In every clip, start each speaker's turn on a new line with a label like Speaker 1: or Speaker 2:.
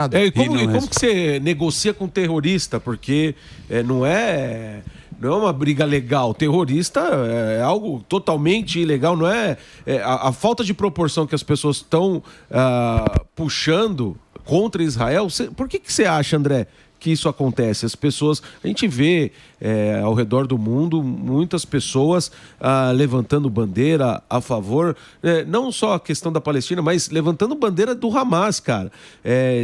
Speaker 1: E como que você negocia com terrorista? Porque não é uma briga legal. Terrorista é algo totalmente ilegal. Não é, a falta de proporção que as pessoas estão puxando contra Israel. Por que você acha, André, que isso acontece? As pessoas, a gente vê ao redor do mundo muitas pessoas levantando bandeira a favor, não só a questão da Palestina, mas levantando bandeira do Hamas, cara,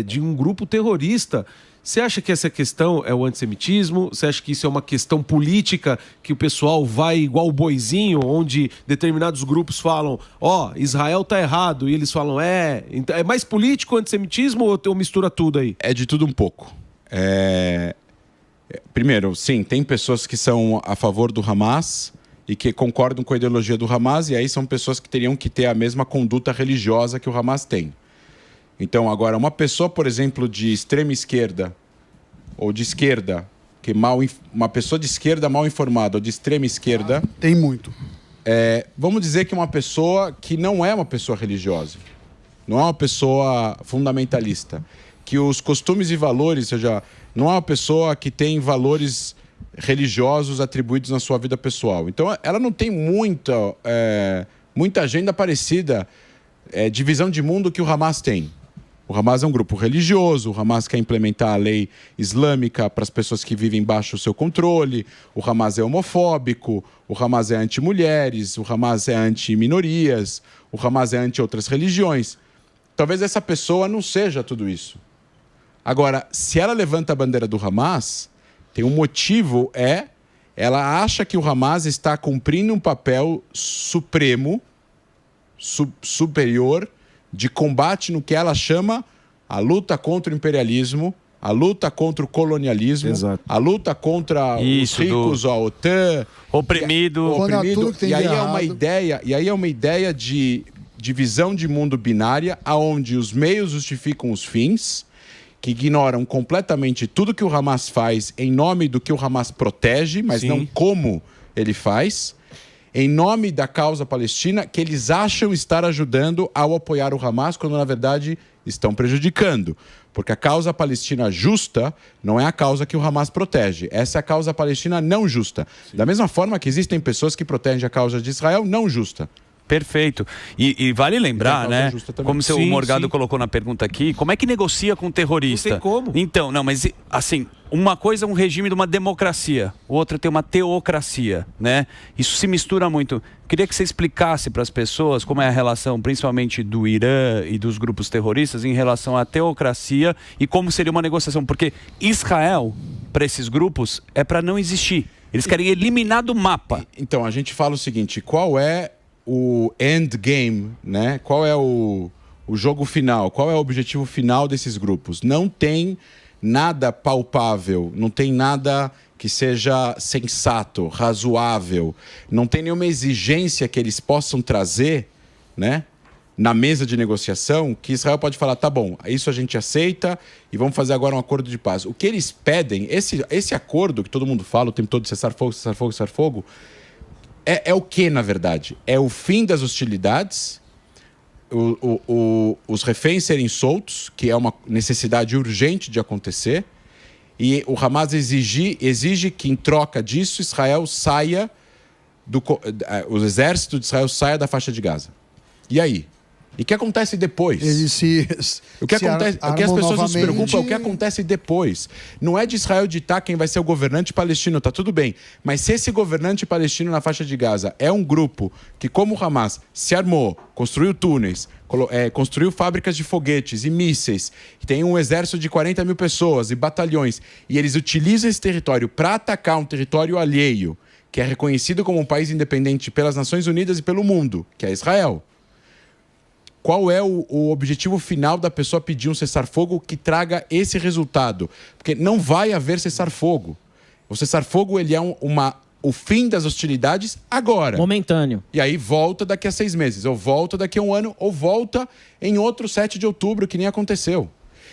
Speaker 1: de um grupo terrorista. Você acha que essa questão é o antissemitismo? Você acha que isso é uma questão política, que o pessoal vai igual o boizinho, onde determinados grupos falam, Israel tá errado, e eles falam, é mais político o antissemitismo ou mistura tudo aí?
Speaker 2: É de tudo um pouco. Primeiro, sim, tem pessoas que são a favor do Hamas e que concordam com a ideologia do Hamas, e aí são pessoas que teriam que ter a mesma conduta religiosa que o Hamas tem. Então, agora, uma pessoa, por exemplo, de extrema esquerda ou de esquerda, uma pessoa de esquerda mal informada ou de extrema esquerda...
Speaker 3: Tem muito.
Speaker 2: Vamos dizer que uma pessoa que não é uma pessoa religiosa, não é uma pessoa fundamentalista, que os costumes e valores, ou seja, não é uma pessoa que tem valores religiosos atribuídos na sua vida pessoal. Então, ela não tem muita agenda parecida de visão de mundo que o Hamas tem. O Hamas é um grupo religioso, o Hamas quer implementar a lei islâmica para as pessoas que vivem baixo o seu controle, o Hamas é homofóbico, o Hamas é anti-mulheres, o Hamas é anti-minorias, o Hamas é anti-outras religiões. Talvez essa pessoa não seja tudo isso. Agora, se ela levanta a bandeira do Hamas, tem um motivo, ela acha que o Hamas está cumprindo um papel supremo, superior, de combate no que ela chama a luta contra o imperialismo, a luta contra o colonialismo, a luta contra os ricos, a OTAN,
Speaker 4: oprimido.
Speaker 2: E aí é uma ideia de visão de mundo binária, aonde os meios justificam os fins, que ignoram completamente tudo que o Hamas faz em nome do que o Hamas protege, mas não como ele faz, em nome da causa palestina, que eles acham estar ajudando ao apoiar o Hamas, quando na verdade estão prejudicando. Porque a causa palestina justa não é a causa que o Hamas protege. Essa é a causa palestina não justa. Da mesma forma que existem pessoas que protegem a causa de Israel não justa.
Speaker 4: Perfeito. E vale lembrar, né? Como o seu Morgado colocou na pergunta aqui, como é que negocia com um terrorista?
Speaker 1: Não tem como.
Speaker 4: Então, não, mas assim, uma coisa é um regime de uma democracia, outra tem uma teocracia, né? Isso se mistura muito. Queria que você explicasse para as pessoas como é a relação, principalmente do Irã e dos grupos terroristas, em relação à teocracia e como seria uma negociação. Porque Israel, para esses grupos, é para não existir. Eles querem eliminar do mapa.
Speaker 2: Então, a gente fala o seguinte, qual é o endgame, né? Qual é o jogo final? Qual é o objetivo final desses grupos? Não tem nada palpável, não tem nada que seja sensato, razoável, não tem nenhuma exigência que eles possam trazer, né, na mesa de negociação, que Israel pode falar, tá bom, isso a gente aceita e vamos fazer agora um acordo de paz. O que eles pedem, esse acordo que todo mundo fala o tempo todo, cessar fogo, cessar fogo, cessar fogo, é o que, na verdade? É o fim das hostilidades, os reféns serem soltos, que é uma necessidade urgente de acontecer, e o Hamas exige que, em troca disso, Israel saia, o exército de Israel saia da faixa de Gaza. E aí? E o que acontece depois? O que as pessoas não se preocupam é o que acontece depois. Não é de Israel ditar quem vai ser o governante palestino, tá tudo bem. Mas se esse governante palestino na faixa de Gaza é um grupo que, como o Hamas, se armou, construiu túneis, construiu fábricas de foguetes e mísseis, tem um exército de 40 mil pessoas e batalhões, e eles utilizam esse território para atacar um território alheio, que é reconhecido como um país independente pelas Nações Unidas e pelo mundo, que é Israel. Qual é o objetivo final da pessoa pedir um cessar-fogo que traga esse resultado? Porque não vai haver cessar-fogo. O cessar-fogo ele é o fim das hostilidades agora.
Speaker 5: Momentâneo.
Speaker 2: E aí volta daqui a 6 meses, ou volta daqui a 1 ano, ou volta em outro 7 de outubro, que nem aconteceu.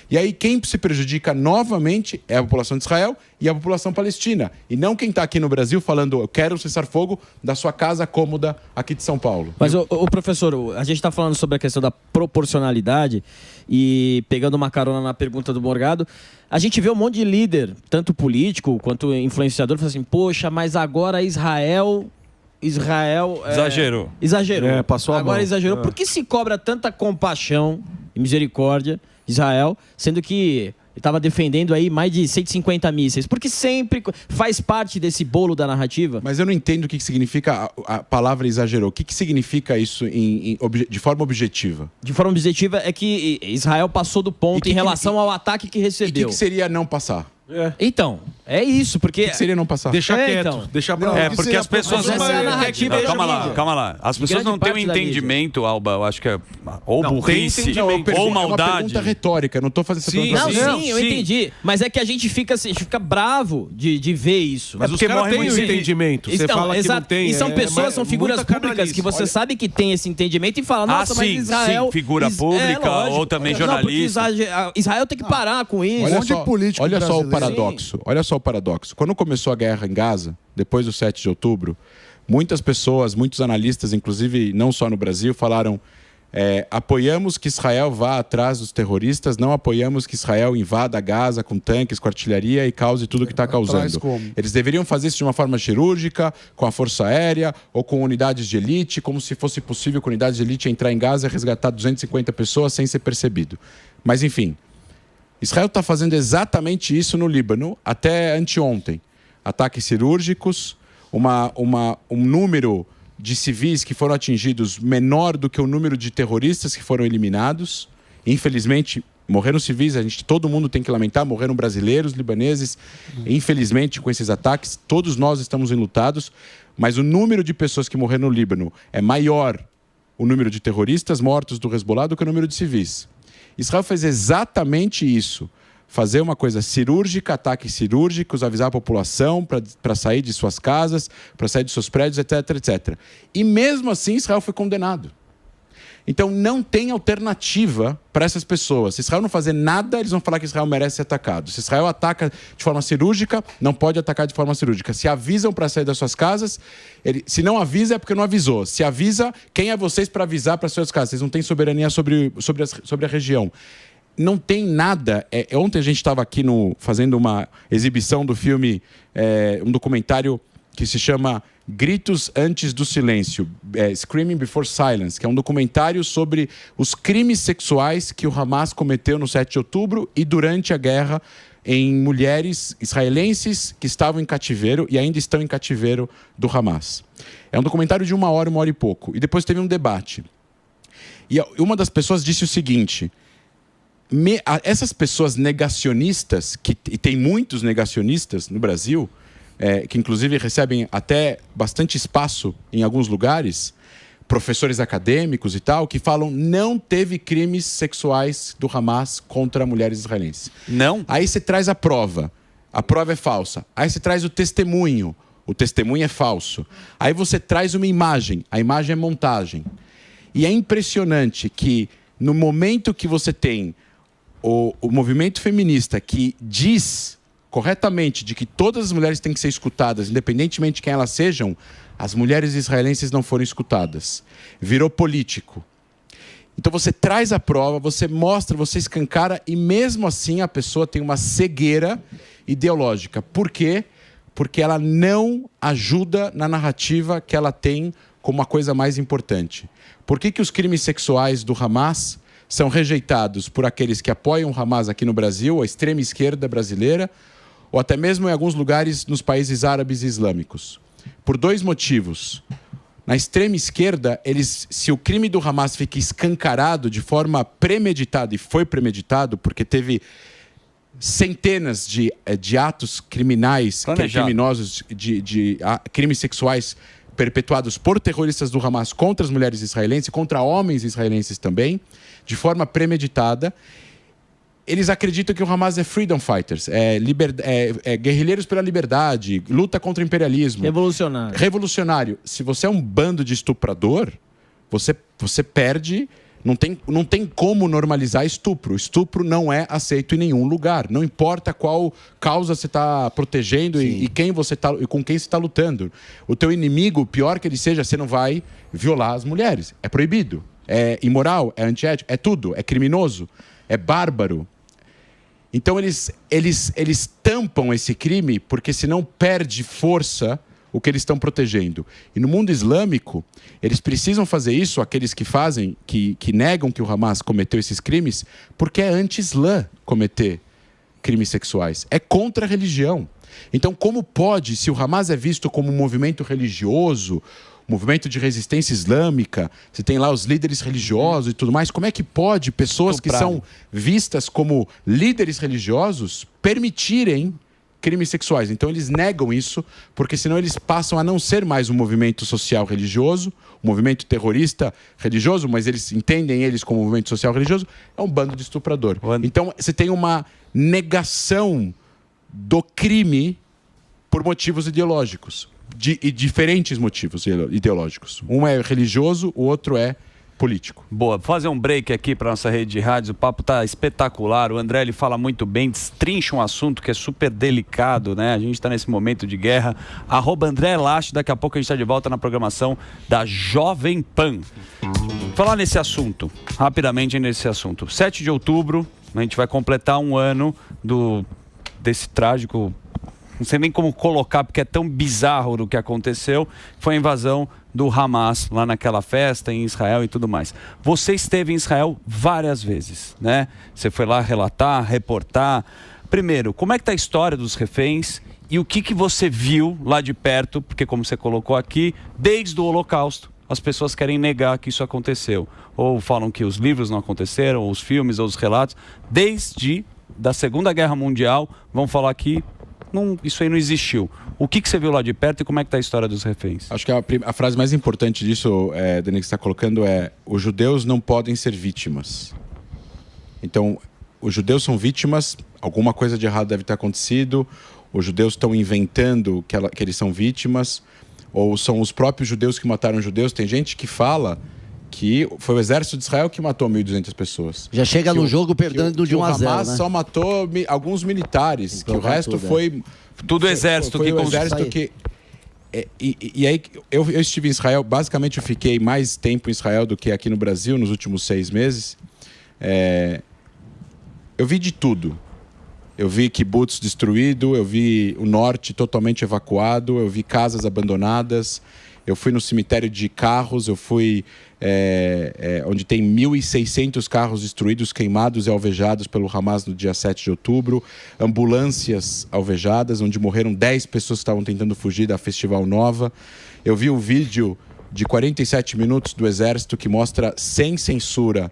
Speaker 2: E aí quem se prejudica novamente é a população de Israel e a população palestina. E não quem está aqui no Brasil falando, eu quero cessar fogo da sua casa cômoda aqui de São Paulo.
Speaker 3: Mas, o professor, a gente está falando sobre a questão da proporcionalidade e pegando uma carona na pergunta do Morgado, a gente vê um monte de líder, tanto político quanto influenciador, falando assim, poxa, mas agora Israel exagerou.
Speaker 1: Passou a
Speaker 3: agora
Speaker 1: mão.
Speaker 3: Exagerou. Por que se cobra tanta compaixão e misericórdia de Israel, sendo que estava defendendo aí mais de 150 mísseis? Porque sempre faz parte desse bolo da narrativa.
Speaker 2: Mas eu não entendo o que significa a palavra exagerou. O que significa isso de forma objetiva?
Speaker 3: De forma objetiva é que Israel passou do ponto em relação ao ataque que recebeu.
Speaker 2: E o que seria não passar?
Speaker 3: Então, é isso, porque...
Speaker 2: O que seria não passar?
Speaker 1: Deixa quieto,
Speaker 3: então.
Speaker 1: deixa pra lá.
Speaker 4: Porque as pessoas...
Speaker 3: Mas essa é a narrativa
Speaker 4: Calma lá. As pessoas não têm um entendimento, Alba, eu acho que é ou burrice, ou maldade.
Speaker 2: É uma pergunta retórica, eu não estou fazendo essa pergunta.
Speaker 3: Não, eu entendi. Mas é que a gente fica bravo de ver isso.
Speaker 1: Mas os caras têm o entendimento. Você fala que não tem.
Speaker 3: E são pessoas, são figuras públicas que você sabe que tem esse entendimento e fala, nossa, mas Israel...
Speaker 4: Sim, figura pública ou também jornalista.
Speaker 3: Israel tem que parar com isso.
Speaker 2: Olha só o paradoxo. Olha só o paradoxo. Quando começou a guerra em Gaza, depois do 7 de outubro, muitas pessoas, muitos analistas, inclusive não só no Brasil, falaram apoiamos que Israel vá atrás dos terroristas, não apoiamos que Israel invada Gaza com tanques, com artilharia e cause tudo o que está causando. Eles deveriam fazer isso de uma forma cirúrgica, com a força aérea ou com unidades de elite, como se fosse possível com unidades de elite entrar em Gaza e resgatar 250 pessoas sem ser percebido. Mas enfim, Israel está fazendo exatamente isso no Líbano até anteontem. Ataques cirúrgicos, um número de civis que foram atingidos menor do que o número de terroristas que foram eliminados. Infelizmente, morreram civis, todo mundo tem que lamentar, morreram brasileiros, libaneses. Infelizmente, com esses ataques, todos nós estamos enlutados, mas o número de pessoas que morreram no Líbano é maior o número de terroristas mortos do Hezbollah do que o número de civis. Israel fez exatamente isso. Fazer uma coisa cirúrgica, ataques cirúrgicos, avisar a população para sair de suas casas, para sair de seus prédios, etc, etc. E mesmo assim Israel foi condenado. Então não tem alternativa para essas pessoas. Se Israel não fazer nada, eles vão falar que Israel merece ser atacado. Se Israel ataca de forma cirúrgica, não pode atacar de forma cirúrgica. Se avisam para sair das suas casas, se não avisa é porque não avisou. Se avisa, quem é vocês para avisar para as suas casas? Vocês não têm soberania sobre a região. Não tem nada. Ontem a gente estava aqui fazendo uma exibição do filme, um documentário que se chama Gritos Antes do Silêncio, Screaming Before Silence, que é um documentário sobre os crimes sexuais que o Hamas cometeu no 7 de outubro e durante a guerra em mulheres israelenses que estavam em cativeiro e ainda estão em cativeiro do Hamas. É um documentário de 1 hora, 1 hora e pouco. E depois teve um debate. E uma das pessoas disse o seguinte: essas pessoas negacionistas, e tem muitos negacionistas no Brasil, que inclusive recebem até bastante espaço em alguns lugares, professores acadêmicos e tal, que falam não teve crimes sexuais do Hamas contra mulheres israelenses.
Speaker 4: Não?
Speaker 2: Aí você traz a prova é falsa. Aí você traz o testemunho é falso. Aí você traz uma imagem, a imagem é montagem. E é impressionante que no momento que você tem o movimento feminista que diz corretamente de que todas as mulheres têm que ser escutadas, independentemente de quem elas sejam, as mulheres israelenses não foram escutadas. Virou político. Então você traz a prova, você mostra, você escancara, e mesmo assim a pessoa tem uma cegueira ideológica. Por quê? Porque ela não ajuda na narrativa que ela tem como a coisa mais importante. Por que os crimes sexuais do Hamas são rejeitados por aqueles que apoiam o Hamas aqui no Brasil, a extrema esquerda brasileira, ou até mesmo em alguns lugares nos países árabes e islâmicos? Por 2 motivos. Na extrema esquerda, se o crime do Hamas fica escancarado de forma premeditada, e foi premeditado porque teve centenas de atos criminais, criminosos, de crimes sexuais perpetuados por terroristas do Hamas contra as mulheres israelenses, contra homens israelenses também, de forma premeditada. Eles acreditam que o Hamas é freedom fighters, guerrilheiros pela liberdade, luta contra o imperialismo.
Speaker 3: Revolucionário.
Speaker 2: Revolucionário. Se você é um bando de estuprador, você perde Não tem como normalizar estupro. Estupro não é aceito em nenhum lugar. Não importa qual causa você está protegendo e com quem você está lutando. O teu inimigo, pior que ele seja, você não vai violar as mulheres. É proibido. É imoral, é antiético, é tudo. É criminoso, é bárbaro. Então eles tampam esse crime porque senão perde força o que eles estão protegendo. E no mundo islâmico, eles precisam fazer isso, aqueles que fazem, que negam que o Hamas cometeu esses crimes, porque é anti-islã cometer crimes sexuais. É contra a religião. Então, como pode, se o Hamas é visto como um movimento religioso, movimento de resistência islâmica, você tem lá os líderes religiosos e tudo mais, como é que pode pessoas que são vistas como líderes religiosos permitirem crimes sexuais? Então eles negam isso, porque senão eles passam a não ser mais um movimento social religioso, um movimento terrorista religioso, mas eles entendem eles como um movimento social religioso, é um bando de estuprador. Então você tem uma negação do crime por motivos ideológicos, e diferentes motivos ideológicos. Um é religioso, o outro é político.
Speaker 4: Boa, vou fazer um break aqui para nossa rede de rádios, o papo tá espetacular, o André ele fala muito bem, destrincha um assunto que é super delicado, né? A gente está nesse momento de guerra. @André Lache, daqui a pouco a gente está de volta na programação da Jovem Pan. Falar nesse assunto, rapidamente nesse assunto. 7 de outubro, a gente vai completar um ano desse trágico, não sei nem como colocar, porque é tão bizarro o que aconteceu, foi a invasão do Hamas lá naquela festa em Israel e tudo mais. Você esteve em Israel várias vezes, né? Você foi lá relatar, reportar. Primeiro, como é que está a história dos reféns e o que você viu lá de perto? Porque como você colocou aqui, desde o Holocausto, as pessoas querem negar que isso aconteceu. Ou falam que os livros não aconteceram, ou os filmes, ou os relatos. Desde da Segunda Guerra Mundial, vão falar que isso aí não existiu. O que você viu lá de perto e como é que está a história dos reféns?
Speaker 2: Acho que a frase mais importante disso, Dani, que você está colocando é: os judeus não podem ser vítimas. Então, os judeus são vítimas, alguma coisa de errado deve ter acontecido, os judeus estão inventando que eles são vítimas, ou são os próprios judeus que mataram judeus. Tem gente que fala que foi o exército de Israel que matou 1.200 pessoas.
Speaker 5: Já chega no jogo perdendo de 1 a 0,
Speaker 2: o Hamas só matou alguns militares, que o resto foi...
Speaker 4: Tudo exército
Speaker 2: foi o exército que... E aí, eu estive em Israel, basicamente eu fiquei mais tempo em Israel do que aqui no Brasil, nos últimos 6 meses. Eu vi de tudo. Eu vi kibbutz destruído, eu vi o norte totalmente evacuado, eu vi casas abandonadas, eu fui no cemitério de carros, eu fui onde tem 1.600 carros destruídos, queimados e alvejados pelo Hamas no dia 7 de outubro, ambulâncias alvejadas, onde morreram 10 pessoas que estavam tentando fugir da Festival Nova. Eu vi um vídeo de 47 minutos do Exército que mostra sem censura,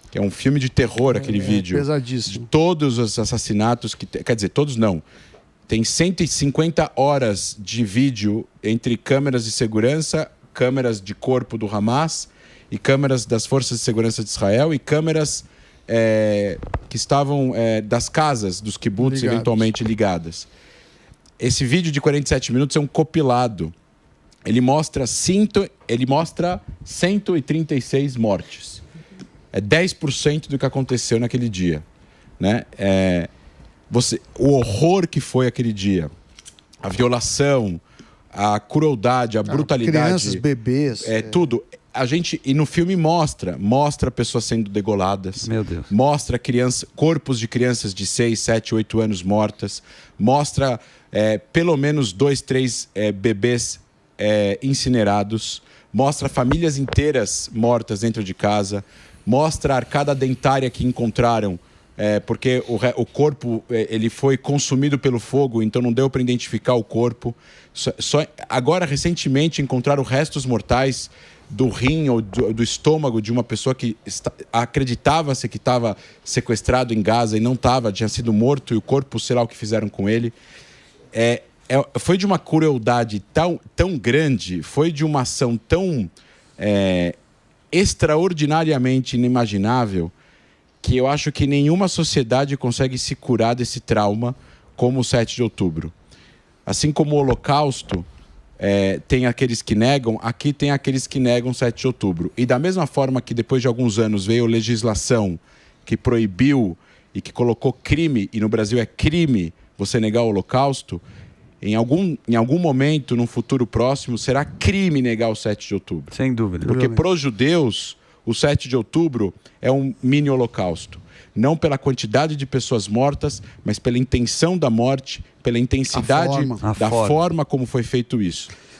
Speaker 2: que é um filme de terror, aquele vídeo.
Speaker 6: Pesadíssimo.
Speaker 2: De todos os assassinatos que... Quer dizer, todos não. Tem 150 horas de vídeo entre câmeras de segurança, câmeras de corpo do Hamas e câmeras das forças de segurança de Israel e câmeras que estavam das casas dos kibbutz eventualmente ligadas. Esse vídeo de 47 minutos é um compilado. Ele mostra 136 mortes. É 10% do que aconteceu naquele dia, né? O horror que foi aquele dia, a violação, a crueldade, a brutalidade,
Speaker 6: crianças, bebês,
Speaker 2: tudo. E no filme mostra pessoas sendo degoladas.
Speaker 4: Meu Deus.
Speaker 2: Mostra corpos de crianças de 6, 7, 8 anos mortas. Mostra pelo menos 2, 3 bebês incinerados. Mostra famílias inteiras mortas dentro de casa. Mostra a arcada dentária que encontraram, porque o corpo ele foi consumido pelo fogo, então não deu para identificar o corpo. Agora, recentemente, encontraram restos mortais do rim ou do estômago de uma pessoa que acreditava-se que estava sequestrado em Gaza e não estava, tinha sido morto, e o corpo, sei lá o que fizeram com ele. Foi de uma crueldade tão grande, foi de uma ação tão extraordinariamente inimaginável, que eu acho que nenhuma sociedade consegue se curar desse trauma como o 7 de outubro. Assim como o Holocausto, tem aqueles que negam, aqui tem aqueles que negam 7 de outubro. E da mesma forma que depois de alguns anos veio legislação que proibiu e que colocou crime, e no Brasil é crime você negar o Holocausto, em algum momento, num futuro próximo, será crime negar o 7 de outubro.
Speaker 4: Sem dúvida.
Speaker 2: Porque para os judeus, o 7 de outubro é um mini holocausto. Não pela quantidade de pessoas mortas, mas pela intenção da morte, pela intensidade da forma como foi feito isso.